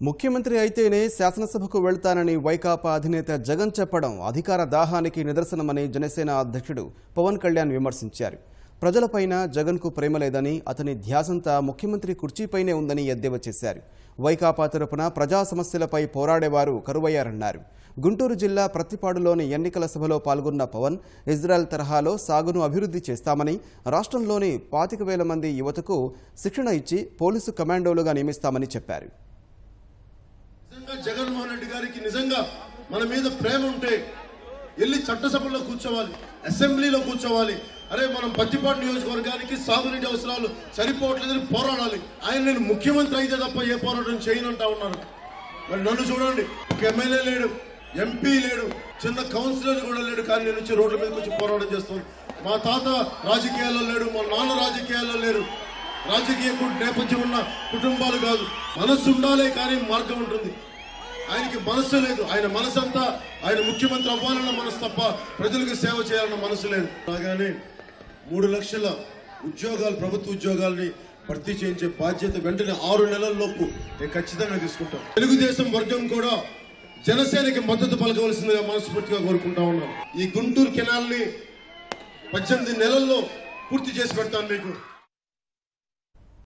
ముఖ్యమంత్రి అయితేనే శాసనసభకు వెళ్తానని వైకాపా అధినేత జగన్ చెప్పడం అధికార దాహానికి నిదర్శనమని జనసేన అధ్యక్షుడు పవన్ కళ్యాణ్ విమర్శించారు. ప్రజలపైన జగన్కు ప్రేమ లేదని, అతని ధ్యాసంతా ముఖ్యమంత్రి కుర్చీపైనే ఉందని ఎద్దేవా చేశారు. వైకాపా తరపున ప్రజా సమస్యలపై పోరాడేవారు కరువయ్యారన్నారు. గుంటూరు జిల్లా ప్రత్తిపాడులోని ఎన్నికల సభలో పాల్గొన్న పవన్ ఇజ్రాయెల్ తరహాలో సాగును అభివృద్ధి చేస్తామని, రాష్ట్రంలోని 25,000 మంది యువతకు శిక్షణ ఇచ్చి పోలీసు కమాండోలుగా నియమిస్తామని చెప్పారు. జగన్మోహన్ రెడ్డి గారికి నిజంగా మన మీద ప్రేమ ఉంటే వెళ్ళి చట్టసభలో కూర్చోవాలి, అసెంబ్లీలో కూర్చోవాలి. అరే మనం పత్తిపాడు నియోజకవర్గానికి సాగునీటి అవసరాలు సరిపోవట్లేదని పోరాడాలి. ఆయన నేను ముఖ్యమంత్రి అయితే తప్ప ఏ పోరాటం చేయనంటా ఉన్నారు. మరి నన్ను చూడండి, ఒక ఎమ్మెల్యే లేడు, ఎంపీ లేడు, చిన్న కౌన్సిలర్ కూడా లేడు, కానీ నేను వచ్చి రోడ్ల మీదకి వచ్చి పోరాటం చేస్తాను. మా తాత రాజకీయాల్లో లేడు, మా నాన్న రాజకీయాల్లో లేరు. రాజకీయ నేపథ్యం ఉన్న కుటుంబాలు కాదు. మనస్సు ఉండాలే కానీ మార్గం ఉంటుంది. ఆయనకి మనస్సు లేదు. ఆయన మనసంతా ఆయన ముఖ్యమంత్రి అవ్వాలన్న మనసు తప్ప ప్రజలకు సేవ చేయాలన్న మనసు లేదు. అలాగానే 3 లక్షల ఉద్యోగాలు, ప్రభుత్వ ఉద్యోగాల్ని భర్తీ చేయించే బాధ్యత వెంటనే 6 నెలల్లోపు నేను ఖచ్చితంగా తీసుకుంటాను. తెలుగుదేశం వర్గం కూడా జనసేనకి మద్దతు పలకవలసిందిగా మనస్ఫూర్తిగా కోరుకుంటా ఉన్నాను. ఈ గుంటూరు కెనాల్ని 18 నెలల్లో పూర్తి చేసి పెడతాను మీకు.